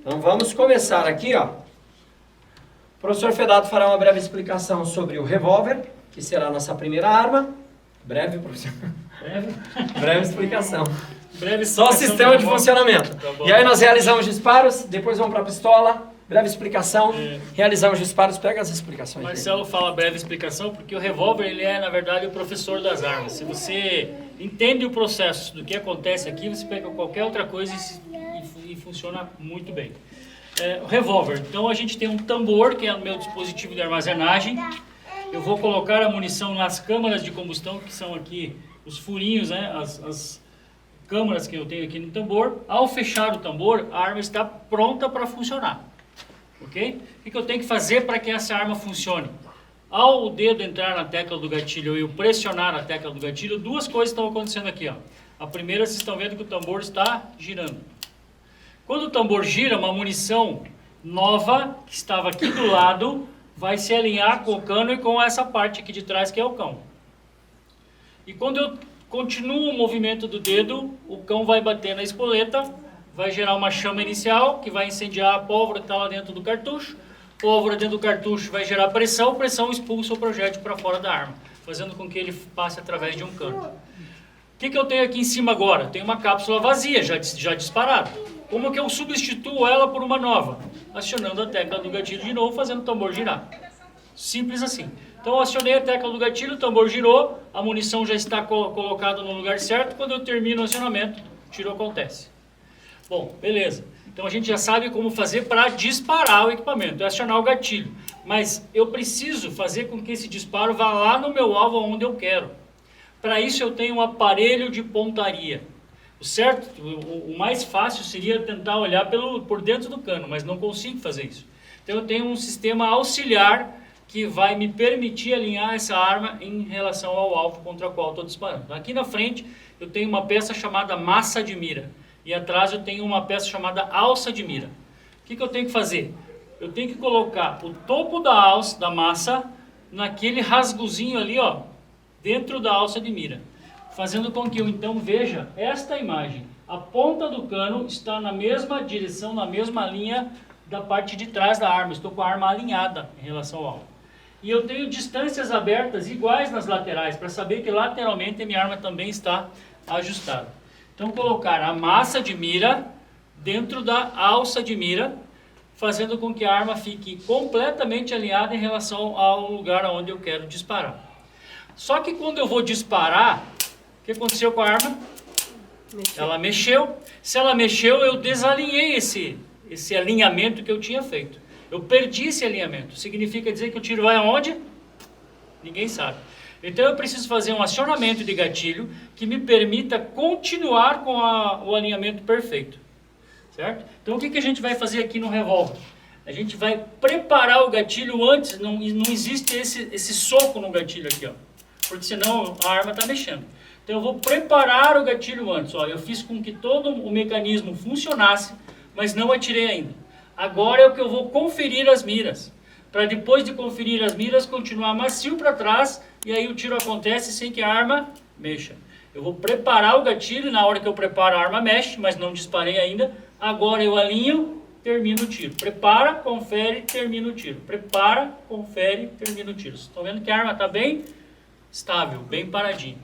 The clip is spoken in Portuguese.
Então vamos começar aqui, ó. O professor Fedato fará uma breve explicação sobre o revólver, que será a nossa primeira arma. Breve, professor. Breve explicação. Só o sistema de funcionamento. E aí nós realizamos disparos, depois vamos para a pistola. Breve explicação, realizamos disparos, pega as explicações. Marcelo fala breve explicação porque o revólver ele é, na verdade, o professor das armas. Se você entende o processo do que acontece aqui, você pega qualquer outra coisa e funciona muito bem. O revólver, então a gente tem um tambor, que é o meu dispositivo de armazenagem. Eu vou colocar a munição nas câmaras de combustão, que são aqui os furinhos, né, as câmaras que eu tenho aqui no tambor. Ao fechar o tambor, a arma está pronta para funcionar. Ok? O que eu tenho que fazer para que essa arma funcione? Ao o dedo entrar na tecla do gatilho e eu pressionar a tecla do gatilho, duas coisas estão acontecendo aqui. Ó. A primeira, vocês estão vendo que o tambor está girando. Quando o tambor gira, uma munição nova, que estava aqui do lado, vai se alinhar com o cano e com essa parte aqui de trás, que é o cão. E quando eu continuo o movimento do dedo, o cão vai bater na espoleta, vai gerar uma chama inicial, que vai incendiar a pólvora que está lá dentro do cartucho. Pólvora dentro do cartucho vai gerar pressão, pressão expulsa o projétil para fora da arma, fazendo com que ele passe através de um cano. O que eu tenho aqui em cima agora? Tenho uma cápsula vazia, já disparada. Como que eu substituo ela por uma nova? Acionando a tecla do gatilho de novo, fazendo o tambor girar. Simples assim. Então eu acionei a tecla do gatilho, o tambor girou, a munição já está colocada no lugar certo. Quando eu termino o acionamento, o tiro acontece. Bom, beleza. Então a gente já sabe como fazer para disparar o equipamento, é acionar o gatilho. Mas eu preciso fazer com que esse disparo vá lá no meu alvo onde eu quero. Para isso eu tenho um aparelho de pontaria. O certo, o mais fácil seria tentar olhar por dentro do cano, mas não consigo fazer isso. Então eu tenho um sistema auxiliar que vai me permitir alinhar essa arma em relação ao alvo contra o qual estou disparando. Aqui na frente eu tenho uma peça chamada massa de mira. E atrás eu tenho uma peça chamada alça de mira. O que eu tenho que fazer? Eu tenho que colocar o topo da alça, da massa, naquele rasgozinho ali, ó, dentro da alça de mira. Fazendo com que eu então veja esta imagem. A ponta do cano está na mesma direção, na mesma linha da parte de trás da arma. Estou com a arma alinhada em relação ao alvo. E eu tenho distâncias abertas iguais nas laterais, para saber que lateralmente a minha arma também está ajustada. Então, colocar a massa de mira dentro da alça de mira, fazendo com que a arma fique completamente alinhada em relação ao lugar onde eu quero disparar. Só que quando eu vou disparar, o que aconteceu com a arma? Ela mexeu. Se ela mexeu, eu desalinhei esse alinhamento que eu tinha feito. Eu perdi esse alinhamento. Significa dizer que o tiro vai aonde? Ninguém sabe. Então eu preciso fazer um acionamento de gatilho que me permita continuar com o alinhamento perfeito, certo? Então o que a gente vai fazer aqui no revólver? A gente vai preparar o gatilho antes, não existe esse soco no gatilho aqui, ó, porque senão a arma está mexendo. Então eu vou preparar o gatilho antes, ó, eu fiz com que todo o mecanismo funcionasse, mas não atirei ainda. Agora é o que eu vou conferir as miras, para depois de conferir as miras continuar macio para trás, e aí o tiro acontece sem que a arma mexa. Eu vou preparar o gatilho, e na hora que eu preparo a arma mexe, mas não disparei ainda. Agora eu alinho, termino o tiro. Prepara, confere, termina o tiro. Prepara, confere, termina o tiro. Estão vendo que a arma está bem estável, bem paradinha.